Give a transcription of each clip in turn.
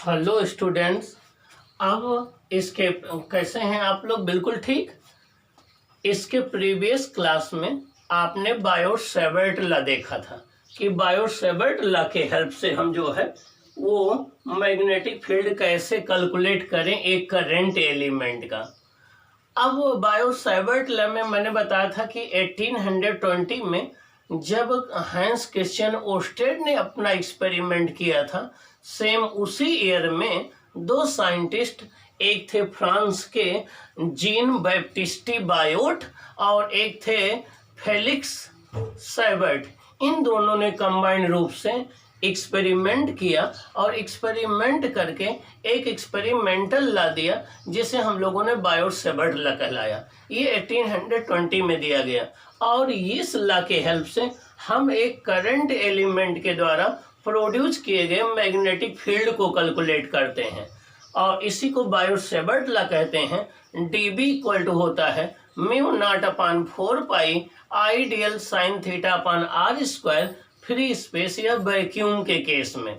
Hello students. अब इसके कैसे हैं आप लोग? बिल्कुल ठीक। इसके प्रीवियस क्लास में आपने बायोट-सेवर्ट लॉ देखा था कि बायोट-सेवर्ट लॉ के हेल्प से हम जो है वो मैग्नेटिक फील्ड कैसे कैलकुलेट करें एक करंट एलिमेंट का। अब बायोट-सेवर्ट लॉ में मैंने बताया था कि 1820 में जब हैंस क्रिश्चियन ओस्टेड ने अपना एक्सपेरिमेंट किया था, सेम उसी ईयर में दो साइंटिस्ट, एक थे फ्रांस के जीन बैप्टिस्टी बायोट और एक थे फेलिक्स सेवर्ट। इन दोनों ने कंबाइंड रूप से एक्सपेरिमेंट किया और एक्सपेरिमेंट करके एक एक्सपेरिमेंटल लॉ दिया जिसे हम लोगों ने बायोट-सेवर्ट लॉ कहलाया। ये 1820 में दिया गया और इस लॉ के हेल्प से हम एक करंट एलिमेंट के द्वारा प्रोड्यूस किए गए मैग्नेटिक फील्ड को कैलकुलेट करते हैं और इसी को बायोट-सेवर्ट लॉ कहते हैं। dB इक्वल टू होता है mu not upon 4 pi ideal sine theta upon are square free space या वैक्यूम के केस में।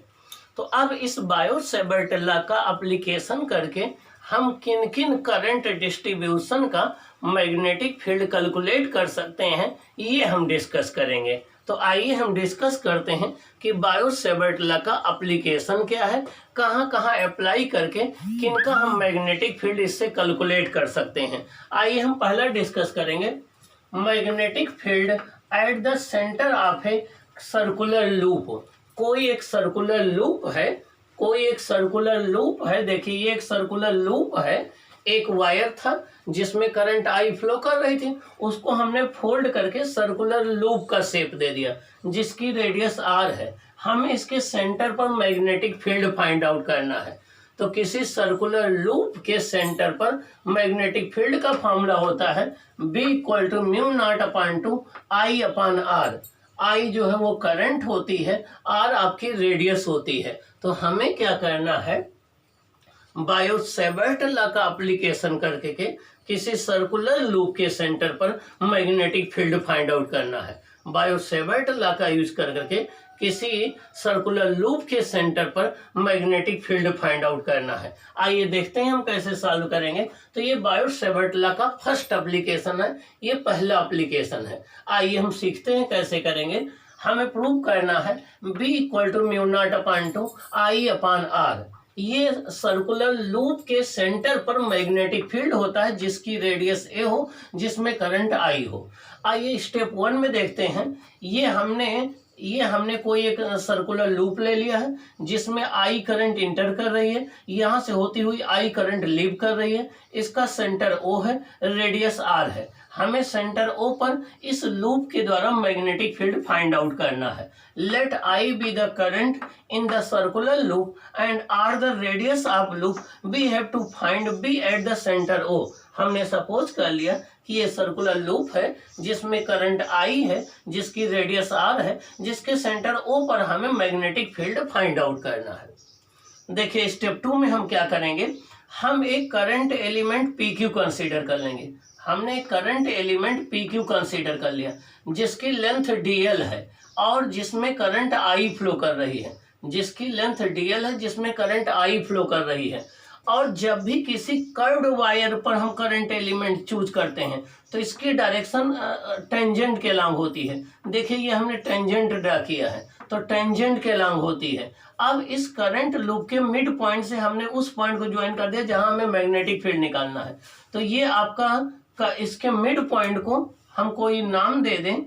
तो अब इस बायोट-सेवर्ट लॉ का एप्लीकेशन करके हम किन किन करंट डिस्ट्रीब्यूशन का मैग्नेटिक फील्ड कैलकुलेट कर सकते हैं ये हम डिस्कस करेंगे। तो आइए हम डिस्कस करते हैं कि बायोट-सेवर्ट लॉ का एप्लीकेशन क्या है, कहाँ कहाँ अप्लाई करके किनका हम मैग्नेटिक फील्ड इससे कैलकुलेट कर सकते हैं। आइए हम पहला डिस्कस करेंगे magnetic field eight the centre of a circular loop. कोई एक सर्कुलर लूप है, देखिए ये एक सर्कुलर लूप है। एक वायर था जिसमें करंट आई फ्लो कर रही थी, उसको हमने फोल्ड करके सर्कुलर लूप का शेप दे दिया जिसकी रेडियस आर है। हमें इसके सेंटर पर मैग्नेटिक फील्ड फाइंड आउट करना है। तो किसी सर्कुलर लूप के सेंटर पर मैग्नेटिक फील्ड का फॉर्मूला होता है B equal to mu not upon 2 I upon r. I जो है वो करंट होती है, आर आपकी रेडियस होती है। तो हमें क्या करना है, बायोट-सेवर्ट लॉ का एप्लीकेशन करके के किसी सर्कुलर लूप के सेंटर पर मैग्नेटिक फील्ड फाइंड आउट करना है। बायोट-सेवर्ट लॉ का यूज करके किसी सर्कुलर लूप के सेंटर पर मैग्नेटिक फील्ड फाइंड आउट करना है। आइए देखते हैं हम कैसे सॉल्व करेंगे। तो ये बायोट-सेवर्ट लॉ का फर्स्ट एप्लीकेशन है, ये पहला एप्लीकेशन है। आइए हम सीखते हैं कैसे करेंगे। हमें प्रूव करना है B equal to mu not upon 2 I upon R. ये सर्कुलर लूप के सेंटर पर मैग्नेटिक फील्ड होता है जिसकी रेडियस ए हो, जिसमें करंट आई हो। आइए स्टेप 1 में देखते हैं। ये हमने कोई एक सर्कुलर लूप ले लिया है जिसमें आई करंट इंटर कर रही है, यहाँ से होती हुई आई करंट लीव कर रही है। इसका सेंटर ओ है, रेडियस आर है। हमें सेंटर ओ पर इस लूप के द्वारा मैग्नेटिक फील्ड फाइंड आउट करना है। Let I be the current in the circular loop and R the radius of loop. We have to find B at the centre O. हमने सपोज कर लिया कि ये सर्कुलर लूप है जिसमें करंट आई है, जिसकी रेडियस आर है, जिसके सेंटर ओ पर हमें मैग्नेटिक फील्ड फाइंड आउट करना है। देखिए स्टेप 2 में हम क्या करेंगे, हम एक करंट एलिमेंट PQ कंसीडर कर लेंगे। हमने एक करंट एलिमेंट PQ कंसीडर कर लिया जिसकी लेंथ DL है और जिसमें करंट I फ्लो कर रही है, जिसकी लेंथ DL है जिसमें करंट I फ्लो कर रही है। और जब भी किसी कर्व्ड वायर पर हम करंट एलिमेंट चूज करते हैं तो इसकी डायरेक्शन टेंजेंट के लॉन्ग होती है। देखिए ये हमने टेंजेंट ड्रा किया है तो टेंजेंट के लॉन्ग होती है। अब इस करंट लूप के मिड पॉइंट से हमने उस पॉइंट को ज्वाइन कर दिया जहां हमें मैग्नेटिक फील्ड निकालना है। तो ये आपका इसके मिड पॉइंट को हम कोई नाम दे दें,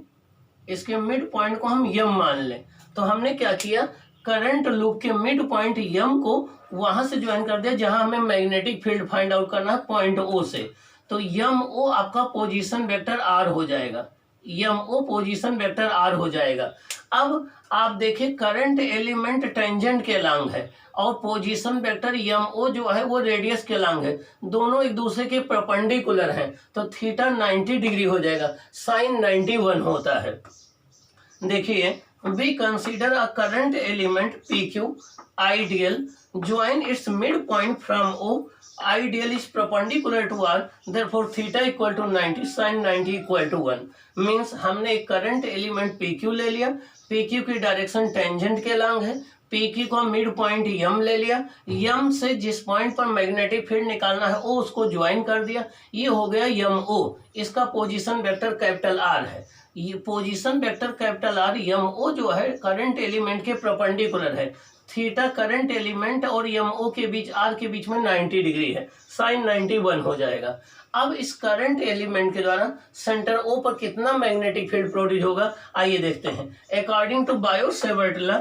इसके मिड पॉइंट को हम यम मान लें। तो हमने क्या किया, करंट लूप के मिड पॉइंट यम को वहां से ज्वाइन कर दिया जहां हमें मैग्नेटिक फील्ड फाइंड आउट करना है पॉइंट ओ से। तो यम ओ आपका पोजीशन वेक्टर आर हो जाएगा, यम ओ पोजीशन वेक्टर आर हो जाएगा। अब आप देखिए करंट एलिमेंट टेंजेंट के लॉन्ग है और पोजीशन वेक्टर यम ओ जो है वो रेडियस के लॉन्ग है, दोनों एक दूसरे के परपेंडिकुलर हैं। तो थीटा 90 डिग्री हो जाएगा, साइन 91 होता है। देखिए we consider a current element PQ ideal, join its midpoint from O. Ideal is perpendicular to R, therefore theta equal to 90, sin 90 equal to 1। Means हमने एक करंट एलिमेंट PQ ले लिया, PQ की डायरेक्शन टेंजेंट के long है, P की को mid point यम ले लिया, यम से जिस पॉइंट पर मैग्नेटिक फील्ड निकालना है ओ उसको ज्वाइन कर दिया, ये हो गया यम ओ। इसका पोजीशन वेक्टर कैपिटल आर है। ये पोजीशन वेक्टर कैपिटल आर यम ओ जो है करंट एलिमेंट के परपेंडिकुलर है। थीटा करंट एलिमेंट और यम ओ के बीच आर के बीच में 90 डिग्री है, साइन 91 हो जाएगा। अब इस करंट एलिमेंट के द्वारा सेंटर ओ पर कितना मैग्नेटिक फील्ड प्रोड्यूस होगा, आइए देखते हैं। According to Biot Savart law,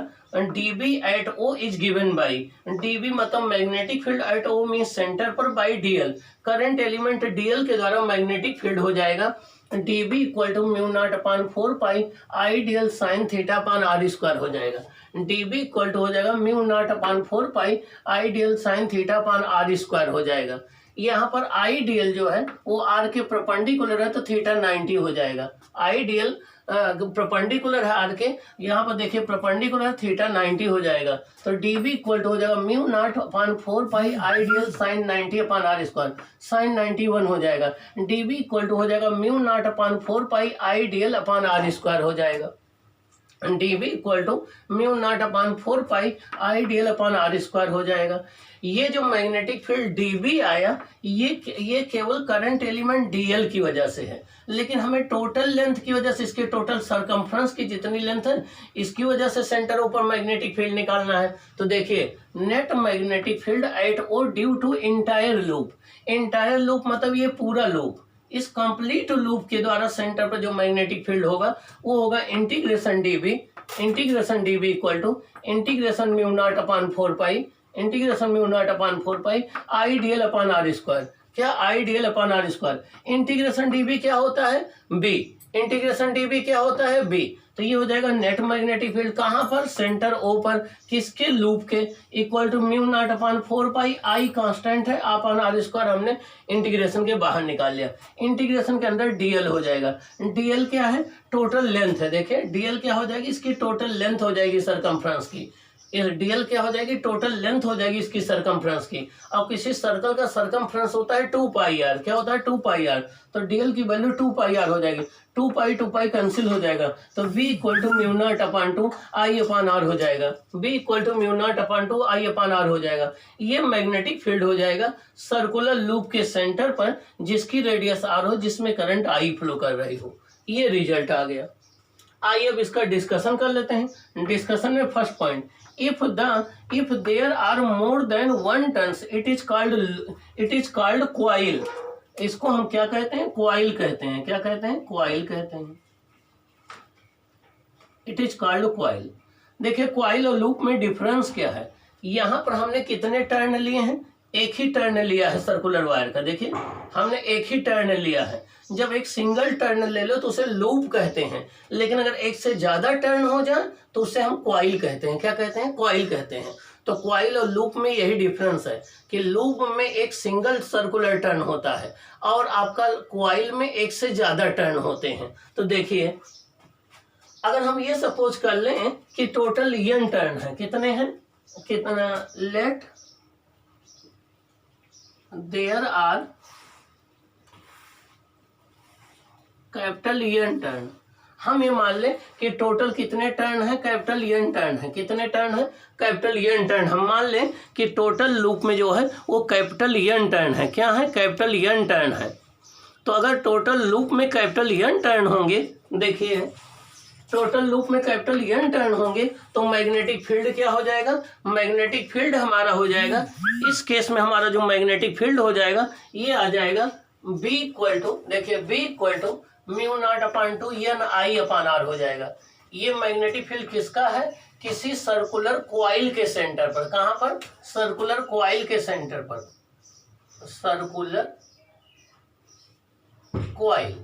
dB at O is given by dB मतलब magnetic field at O means centre पर by dl। Current element dl के द्वारा मैग्नेटिक फील्ड हो जाएगा dB equal to mu not upon 4 pi I dl sine theta upon are square हो जाएगा। dB equal to हो जाएगा mu not upon 4 pi I dl sine theta upon are square हो जाएगा। यहाँ पर आई dl जो है वो आर के परपेंडिकुलर है तो थीटा 90 हो जाएगा। आई dl परपेंडिकुलर है आर के, यहाँ पर देखिए परपेंडिकुलर थीटा 90 हो जाएगा। तो dB इक्वल टू हो जाएगा mu not upon 4 pi I dl sine 90 upon are square, sine 91 हो जाएगा। dB इक्वल टू हो जाएगा mu not upon 4 pi I dl upon are square हो जाएगा। dB equal to mu not upon 4 pi I dl upon are square हो जाएगा। ये जो मैग्नेटिक फील्ड dB आया ये केवल करंट एलिमेंट dl की वजह से है, लेकिन हमें टोटल लेंथ की वजह से, इसके टोटल सरकमफ्रेंस की जितनी लेंथ है इसकी वजह से सेंटर ऊपर मैग्नेटिक फील्ड निकालना है। तो देखिए net magnetic field at O due to entire loop. Entire loop मतलब ये पूरा लूप, इस कंप्लीट लूप के द्वारा सेंटर पर जो मैग्नेटिक फील्ड होगा वो होगा integration dB equal to integration mu not upon 4 pi integration mu not upon 4 pi I dl upon are square. क्या I dl upon are square. Integration dB क्या होता है b, इंटीग्रेशन dB क्या होता है b। तो ये हो जाएगा नेट मैग्नेटिक फील्ड कहाँ पर, सेंटर ओ पर, किसके लूप के, equal to mu not upon 4 pi I constant है अपान आर स्क्वायर हमने इंटीग्रेशन के बाहर निकाल लिया। इंटीग्रेशन के अंदर dl हो जाएगा। dl क्या है, टोटल लेंथ है। देखिए dl क्या हो जाएगी, इसकी टोटल लेंथ हो जाएगी सरकमफ्रेंस की। dl क्या हो जाएगी, टोटल लेंथ हो जाएगी इसकी सरकमफ्रेंस की। अब किसी सर्कल का सरकमफ्रेंस होता है 2 पाई आर, क्या होता है 2 पाई आर, तो dl की वैल्यू 2 पाई आर हो जाएगी। 2 पाई कैंसिल हो जाएगा तो v equal to mu not upon 2 I upon R हो जाएगा। v equal to mu not upon 2 I upon R हो जाएगा। ये मैग्नेटिक फील्ड हो जाएगा सर्कुलर लूप के सेंटर पर जिसकी रेडियस आर हो, जिसमें करंट आई फ्लो कर रही हो। ये रिजल्ट आ गया। आइए अब इसका डिस्कशन कर लेते हैं। डिस्कशन में first point, if there are more than one turns it is called coil। इसको हम क्या कहते हैं, coil कहते हैं। क्या कहते हैं, coil कहते हैं। It is called coil। देखिए coil और लूप में डिफरेंस क्या है। यहाँ पर हमने कितने टर्न लिए हैं, एक ही टर्न लिया है सर्कुलर वायर का। देखिए हमने एक ही टर्न लिया है। जब एक सिंगल टर्न ले लो तो उसे लूप कहते हैं, लेकिन अगर एक से ज्यादा टर्न हो जाए तो उसे हम कॉइल कहते हैं। क्या कहते हैं, कॉइल कहते हैं। तो कॉइल और लूप में यही डिफरेंस है कि लूप में एक सिंगल सर्कुलर टर्न होता है और आपका कॉइल में एक से ज्यादा टर्न होते हैं। तो देखिए अगर हम ये सपोज कर लें कि टोटल n टर्न है, कितने हैं, कितना, let there are capital n turn. हम ये मान लें कि टोटल कितने टर्न है, कैपिटल n टर्न है। कितने टर्न है, कैपिटल n टर्न। हम मान लें कि टोटल लूप में जो है वो कैपिटल n टर्न है। क्या है, कैपिटल n टर्न है। तो अगर टोटल लूप में कैपिटल n टर्न होंगे, देखिए टोटल लूप में कैपिटल n टर्न होंगे तो मैग्नेटिक फील्ड क्या हो जाएगा, मैग्नेटिक फील्ड हमारा हो जाएगा, इस केस में हमारा जो मैग्नेटिक फील्ड हो जाएगा ये आ जाएगा b इक्वल टू, देखिए b equal to mu not upon 2 n I upon R हो जाएगा। ये मैग्नेटिक फील्ड किसका है, किसी सर्कुलर कॉइल के सेंटर पर। कहां पर, सर्कुलर कॉइल के सेंटर पर, सर्कुलर कॉइल।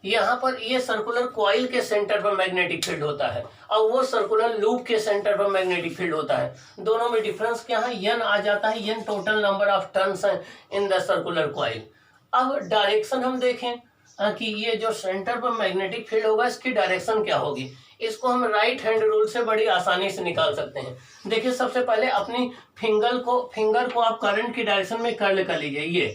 यहाँ पर ये सर्कुलर कॉइल के सेंटर पर मैग्नेटिक फील्ड होता है और वो सर्कुलर लूप के सेंटर पर मैग्नेटिक फील्ड होता है। दोनों में डिफरेंस क्या है, n आ जाता है। n total number of turns हैं इन द सर्कुलर कॉइल। अब डायरेक्शन हम देखें कि ये जो सेंटर पर मैग्नेटिक फील्ड होगा इसकी डायरेक्शन क्या होगी। इसको हम राइट हैंड रूल से बड़ी आसानी से निकाल सकते हैं। देखिए सबसे पहले अपनी फिंगर को आप करंट की डायरेक्शन में कर्ल कर लीजिए। ये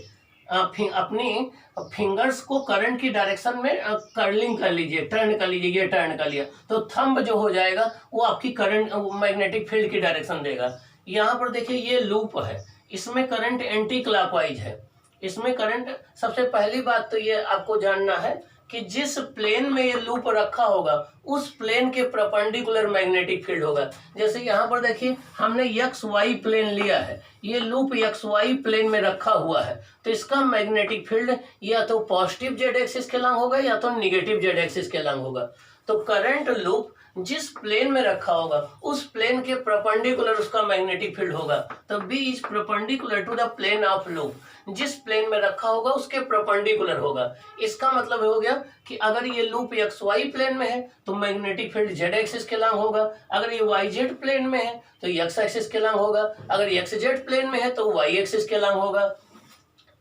अपनी फिंगर्स को करंट की डायरेक्शन में कर्लिंग कर लीजिए, टर्न कर लीजिए, ये टर्न कर लिया तो थंब जो हो जाएगा वो आपकी करंट मैग्नेटिक फील्ड की डायरेक्शन देगा। यहाँ पर देखिए ये लूप है, इसमें करंट एंटी क्लॉकवाइज है। इसमें करंट, सबसे पहली बात तो ये आपको जानना है कि जिस प्लेन में ये लूप रखा होगा उस प्लेन के परपेंडिकुलर मैग्नेटिक फील्ड होगा। जैसे यहाँ पर देखिए हमने एक्स वाई प्लेन लिया है, ये लूप एक्स वाई प्लेन में रखा हुआ है, तो इसका मैग्नेटिक फील्ड या तो पॉजिटिव जेड एक्सिस के लंग होगा या तो निगेटिव जेड एक्सिस के लंग होगा। तो करंट लूप जिस प्लेन में रखा होगा उस प्लेन के परपेंडिकुलर उसका मैग्नेटिक फील्ड होगा। तो B is perpendicular to the plane of loop, जिस प्लेन में रखा होगा उसके परपेंडिकुलर होगा। इसका मतलब हो गया कि अगर ये लूप एक्स वाई प्लेन में है तो मैग्नेटिक फील्ड जेड एक्सिस के लंग होगा, अगर ये वाई जेड प्लेन में है तो एक्स एक्सिस के लंग होगा, अगर एक्स जेड प्लेन में है तो वाई एक्सिस के लंग होगा।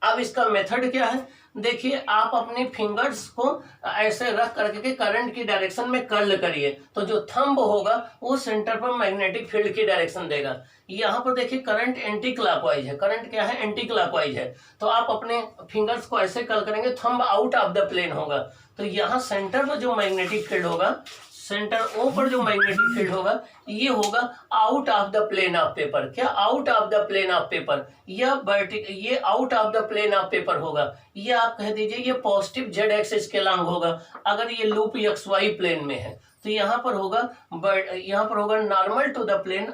अब इसका मेथड क्या है, देखिए आप अपनी फिंगर्स को ऐसे रख करके के करंट की डायरेक्शन में कर्ल करिए तो जो थंब होगा वो सेंटर पर मैग्नेटिक फील्ड की डायरेक्शन देगा। यहाँ पर देखिए करंट एंटी क्लॉकवाइज है, करंट क्या है, एंटी क्लॉकवाइज है, तो आप अपने फिंगर्स को ऐसे कर्ल करेंगे, thumb out of the plane होगा। तो यहाँ सेंटर पर जो मैग्नेटिक फील्ड होगा, सेंटर ओ पर जो मैग्नेटिक फील्ड होगा ये होगा out of the plane of paper. क्या out of the plane of paper, या ये out of the plane of paper होगा, ये आप कह दीजिए ये पॉजिटिव जेड एक्सिस के लंग होगा। अगर ये लूप एक्स वाई प्लेन में है तो यहाँ पर होगा normal to the plane,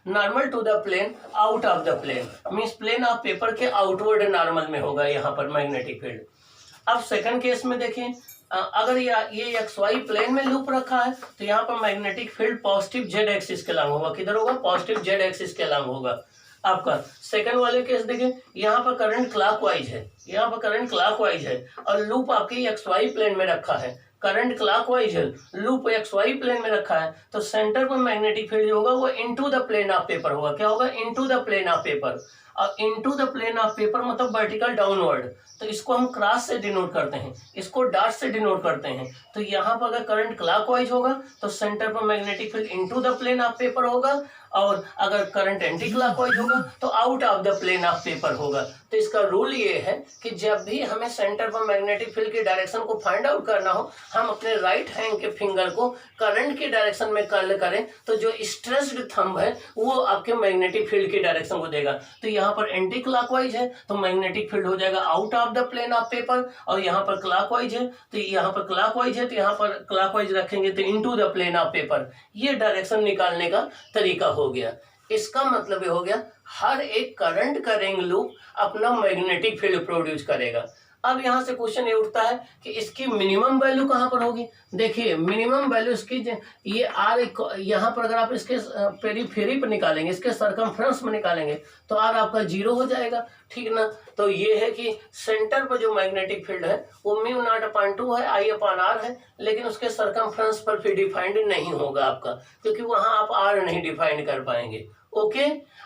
normal to the plane out of the plane, means plane of paper के आउटवर्ड नॉर्मल में होगा यहाँ पर मैग्नेटिक फील्ड। अब सेकंड केस में देखिए, अगर ये एक्स वाई प्लेन में लूप रखा है तो यहाँ पर magnetic field positive Z axis के लंग होगा। किधर होगा, पॉजिटिव जेड एक्सिस के लंग होगा आपका। सेकंड वाले केस देखिए, यहाँ पर करंट क्लॉकवाइज है, यहाँ पर करंट क्लॉकवाइज है और लूप आपकी एक्स वाई प्लेन में रखा है, करंट क्लॉकवाइज है, लूप एक्स वाई प्लेन में रखा है, तो सेंटर पर मैग्नेटिक फील्ड जो होगा वो into the plane of paper होगा। क्या होगा, into the plane of paper. और into the plane of paper मतलब वर्टिकल डाउनवर्ड, तो इसको हम क्रॉस से डिनोट करते हैं, इसको डॉट से डिनोट करते हैं। तो यहाँ पर अगर करंट क्लॉकवाइज होगा तो सेंटर पर magnetic field into the plane of paper होगा, और अगर करंट एंटी क्लॉकवाइज होगा तो out of the plane of paper होगा। तो इसका रूल ये है कि जब भी हमें सेंटर पर मैग्नेटिक फील्ड की डायरेक्शन को फाइंड आउट करना हो, हम अपने राइट हैंड के फिंगर को करंट की डायरेक्शन में कर्ल करें तो जो स्ट्रेस्ड थंब है वो आपके मैग्नेटिक फील्ड की डायरेक्शन को देगा। तो यहाँ पर एंटी क्लॉकवाइज है तो मैग्नेटिक फील्ड हो जाएगा out of the plane of paper, और यहाँ पर क्लॉकवाइज है तो यहाँ पर क्लॉकवाइज है तो यहाँ पर क्लॉकवाइज रखेंगे तो into the plane of paper. ये डायरेक्शन निकालने का तरीका हो गया। इसका मतलब ये हो गया हर एक करंट का रिंग लूप अपना मैग्नेटिक फील्ड प्रोड्यूस करेगा। अब यहाँ से क्वेश्चन ये उठता है कि इसकी मिनिमम वैल्यू कहाँ पर होगी। देखिए मिनिमम वैल्यू इसकी ये आर, यहाँ पर अगर आप इसके पेरीफेरी पर निकालेंगे, इसके सरकमफ्रेंस में निकालेंगे तो आर आपका 0 हो जाएगा, ठीक ना। तो ये है कि सेंटर पर जो मैग्नेटिक फील्ड है वो μ0/2 है, I/r है, लेकिन उसके सरकमफ्रेंस पर फिर डिफाइंड नहीं होगा आपका, क्योंकि वहां आप आर नहीं डिफाइन कर पाएंगे। ओके,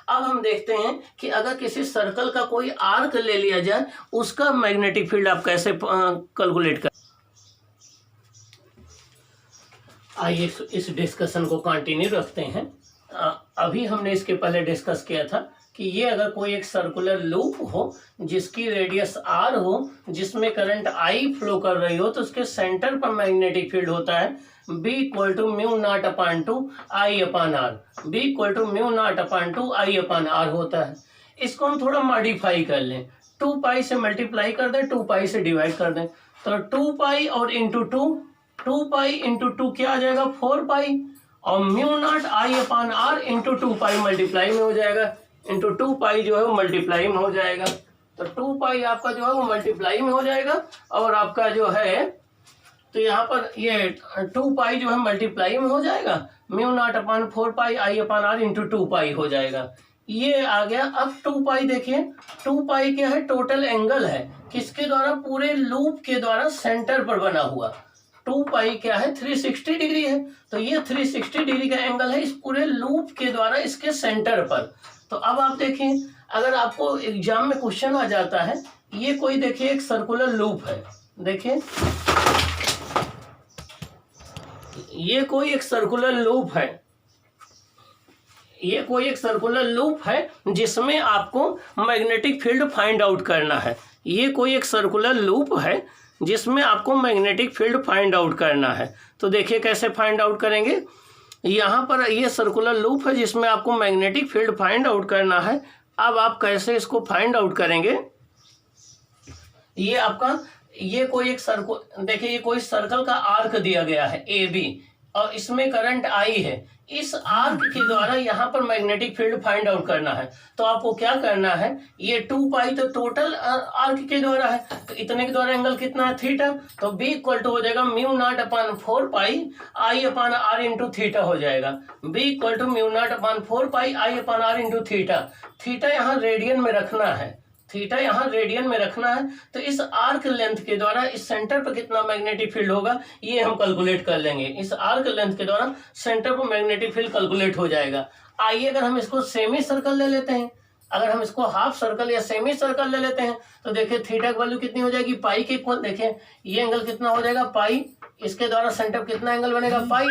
अब हम देखते हैं कि अगर किसी सर्कल का कोई आर्क ले लिया जाए उसका मैग्नेटिक फील्ड आप कैसे कैलकुलेट कर। आइए इस डिस्कशन को कंटिन्यू रखते हैं। अभी हमने इसके पहले डिस्कस किया था कि ये अगर कोई एक सर्कुलर लूप हो जिसकी रेडियस r हो, जिसमें करंट I फ्लो कर रही हो, तो उसके सेंटर पर मैग्नेटिक फील्ड होता है B = μ0/2 I/r, B = μ0/2 I/r होता है। इसको हम थोड़ा मॉडिफाई कर लें, 2 पाई से मल्टीप्लाई कर दें, 2 पाई से डिवाइड कर दें, तो 2 पाई और इंटू 2 पाई इंटू 2 क्या आ जाएगा, 4 पाई, और μ0 I/r इंटू 2 पाई मल्टीप्लाई में हो जाएगा, इंटू 2 पाई जो है वो मल्टीप्लाई में हो जाएगा। तो 2 पाई आपका जो है वो मल्टीप्लाई में हो जाएगा, और आपका जो है तो यहाँ पर ये 2 पाई जो है मल्टीप्लाई में हो जाएगा, μ0/4 पाई I/r इंटू 2 पाई हो जाएगा। ये आ गया। अब 2 पाई देखिए, 2 पाई क्या है, टोटल एंगल है, किसके द्वारा, पूरे लूप के द्वारा सेंटर पर बना हुआ। 2 पाई क्या है, 360 डिग्री है, तो ये 360 डिग्री का एंगल है इस पूरे लूप के द्वारा इसके सेंटर पर। तो अब आप देखें, अगर आपको एग्जाम में क्वेश्चन आ जाता है, ये कोई देखिए एक सर्कुलर लूप है, देखिए ये कोई एक सर्कुलर लूप है, ये कोई एक सर्कुलर लूप है जिसमें आपको मैग्नेटिक फील्ड फाइंड आउट करना है। ये कोई एक सर्कुलर लूप है जिसमें आपको मैग्नेटिक फील्ड फाइंड आउट करना है। तो देखिए कैसे फाइंड आउट करेंगे। यहाँ पर ये सर्कुलर लूप है जिसमें आपको मैग्नेटिक फील्ड फाइंड आउट करना है। अब आप कैसे इसको फाइंड आउट करेंगे, ये आपका ये कोई एक सर्कल, देखिए ये कोई सर्कल का आर्क दिया गया है ए बी और इसमें करंट आई है। इस आर्क के द्वारा यहाँ पर मैग्नेटिक फील्ड फाइंड आउट करना है। तो आपको क्या करना है, ये 2 पाई तो टोटल आर्क के द्वारा है, तो इतने के द्वारा एंगल कितना है थीटा, तो बी इक्वल टू हो जाएगा mu not upon 4 pi I upon R into theta हो जाएगा। B equal to mu not upon 4 pi I upon R into theta. Theta यहाँ रेडियन में रखना है, थीटा यहाँ रेडियन में रखना है। तो इस आर्क लेंथ के द्वारा इस सेंटर पर कितना मैग्नेटिक फील्ड होगा ये हम कैलकुलेट कर लेंगे। इस आर्क लेंथ के द्वारा सेंटर पर मैग्नेटिक फील्ड कैलकुलेट हो जाएगा। आइए अगर हम इसको सेमी सर्कल ले लेते हैं, अगर हम इसको हाफ सर्कल या सेमी सर्कल ले लेते हैं तो देखिए थीटा की वैल्यू कितनी हो जाएगी, पाई के इक्वल। देखिए ये एंगल कितना हो जाएगा पाई, इसके द्वारा सेंटर कितना एंगल बनेगा पाई।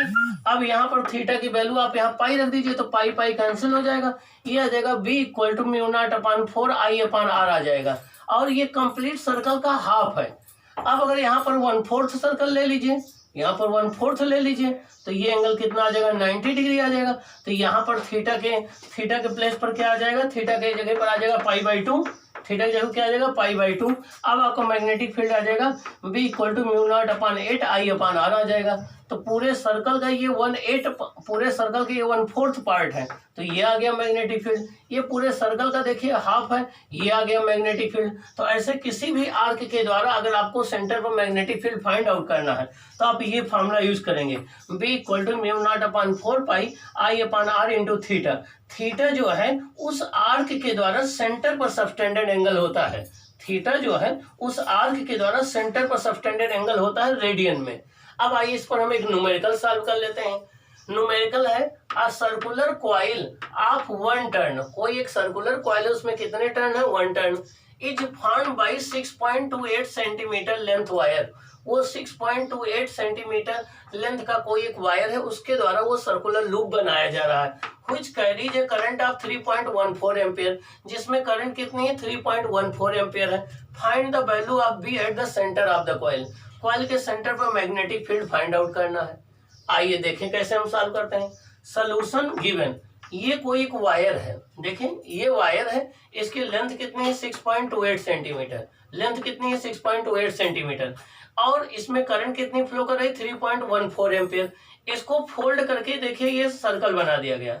अब यहाँ पर थीटा की वैल्यू आप यहाँ पाई रख दीजिए तो पाई पाई कैंसिल हो जाएगा। ये आ जाएगा B equal to mu not upon 4 I upon r आ जाएगा। और ये कंप्लीट सर्कल का हाफ है। अब अगर यहाँ पर 1/4 सर्कल ले लीजिए, यहाँ पर 1/4 ले लीजिए तो ये एंगल कितना आ जाएगा 90 डिग्री आ जाएगा। तो यहाँ पर थीटा के प्लेस पर क्या आ जाएगा, थीटा के जगह पर आ जाएगा पाई/2, थीटा की जगह क्या आ जाएगा पाई/2। अब आपका मैग्नेटिक फील्ड आ जाएगा B equal to mu not upon 8 I upon r आ जाएगा। तो पूरे सर्कल का ये 1/8 पूरे सर्कल के ये 1/4 पार्ट है, तो ये आ गया मैग्नेटिक फील्ड। ये पूरे सर्कल का देखिए हाफ है, ये आ गया मैग्नेटिक फील्ड। तो ऐसे किसी भी आर्क के द्वारा अगर आपको सेंटर पर मैग्नेटिक फील्ड फाइंड आउट करना है तो आप ये फार्मूला यूज करेंगे, B equal to mu not upon 4 pi I upon R into theta. Theta जो है उस आर्क के द्वारा सेंटर पर सबटेंडेड एंगल होता है। थीटा जो है उस आर्क के द्वारा सेंटर पर सबटेंडेड एंगल होता है रेडियन में। अब आइए इस पर हम एक न्यूमेरिकल सॉल्व कर लेते हैं। न्यूमेरिकल है a circular coil of 1 turn. कोई एक सर्कुलर कॉइल है, उसमें कितने टर्न है 1 turn. Is formed by 6.28 centimetre length wire. वो 6.28 सेंटीमीटर लेंथ का कोई एक वायर है, उसके द्वारा वो सर्कुलर लूप बनाया जा रहा है। Which carries a current of 3.14 ampere, जिसमें करंट कितनी है 3.14 एम्पियर है। Find the value of B at the centre of the coil. Coil के सेंटर पर मैग्नेटिक फील्ड फाइंड आउट करना है। आइए देखें कैसे हम सॉल्व करते हैं। सोल्यूशन गिवन, ये कोई एक वायर है, देखें ये वायर है, इसकी लेंथ कितनी है 6.28 सेंटीमीटर। लेंथ कितनी है 6.28 सेंटीमीटर और इसमें करंट कितनी फ्लो कर रही है 3.14 एम्पियर। इसको फोल्ड करके देखिए ये सर्कल बना दिया गया,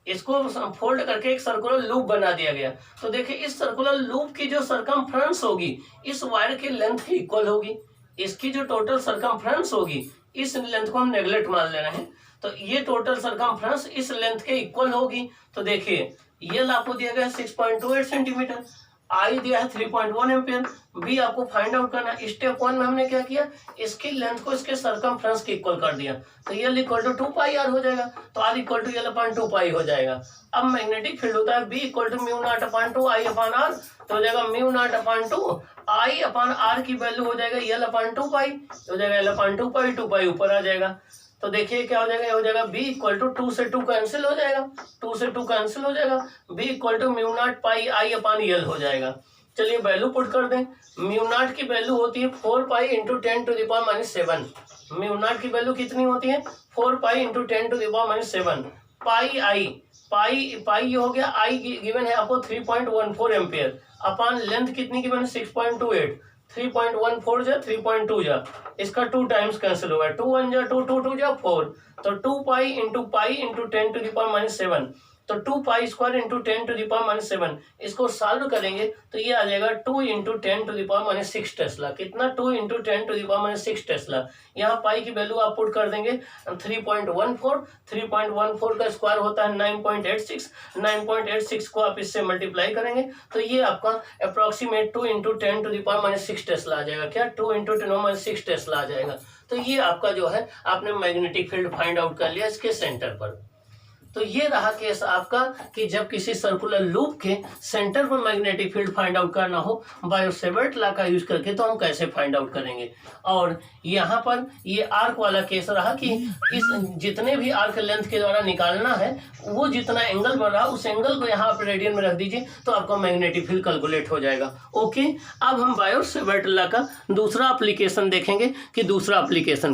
इसको फोल्ड करके एक सर्कुलर लूप बना दिया गया। तो देखिए इस सर्कुलर लूप की जो सरकमफ्रेंस होगी इस वायर की लेंथ की इक्वल होगी। इसकी जो टोटल सरकमफ्रेंस होगी इस लेंथ को हम नेगलेक्ट मान ले रहे हैं, तो ये टोटल सरकमफ्रेंस इस लेंथ के इक्वल होगी। तो देखिए ये आपको दिया गया है 6.28 सेंटीमीटर, आई दिया है 3.1 एम्पियर, बी आपको फाइंड आउट करना। स्टेप 1 में हमने क्या किया, इसकी लेंथ को इसके सरकमफ्रेंस के इक्वल कर दिया, तो ये इक्वल टू 2 पाई आर हो जाएगा। तो आर इक्वल टू L/2 पाई हो जाएगा। अब मैग्नेटिक फील्ड होता है B equal to mu not upon 2 I upon R, तो हो जाएगा mu not upon 2 I upon R की वैल्यू हो जाएगा L/2 पाई, हो जाएगा L/2 पाई, 2 पाई ऊपर आ जाएगा। तो देखिए क्या हो जाएगा, हो जाएगा बी इक्वल टू 2 से 2 कैंसिल हो जाएगा, 2 से 2 कैंसिल हो जाएगा, B equal to mu naught pi I upon L हो जाएगा। चलिए वैल्यू पुट कर दें। म्यू नॉट की वैल्यू होती है 4 pi into 10 to the power minus 7। Mu naught की वैल्यू कितनी होती है 4 pi into 10 to the power minus 7। Pi I, pi ये हो गया, आई गिवन है आपको 3.14 एम्पियर अपॉन लेंथ कितनी गिवन है 6.28, 3.14 जा 3.2 जा, इसका 2 टाइम्स कैंसिल होगा, 2 1 जा 2, 2 2 जा 4, तो 2 pi into 10 to the power minus 7, तो 2 pi square into 10 to the power minus 7। इसको सॉल्व करेंगे तो ये आ जाएगा 2 into 10 to the power minus 6 tesla. कितना 2 into 10 to the power minus 6 tesla. यहाँ पाई की वैल्यू आप पुट कर देंगे 3.14, 3.14 का स्क्वायर होता है 9.86, 9.86 को आप इससे मल्टीप्लाई करेंगे तो ये आपका approximate 2 into 10 to the power minus 6 tesla आ जाएगा। क्या 2 इंटू 10 माइनस 6 टेस्ला आ जाएगा। तो ये आपका जो है आपने मैग्नेटिक फील्ड फाइंड आउट कर लिया इसके सेंटर पर। तो ये रहा केस आपका कि जब किसी सर्कुलर लूप के सेंटर पर मैग्नेटिक फील्ड फाइंड आउट करना हो बायो-सेवर्ट लॉ का यूज करके, तो हम कैसे फाइंड आउट करेंगे। और यहाँ पर ये आर्क वाला केस रहा कि इस जितने भी आर्क लेंथ के द्वारा निकालना है वो जितना एंगल बन रहा उस एंगल को यहाँ आप रेडियन में रख दीजिए तो आपका मैग्नेटिक फील्ड कैलकुलेट हो जाएगा। ओके, अब हम बायो-सेवर्ट लॉ का दूसरा एप्लीकेशन देखेंगे कि दूसरा एप्लीकेशन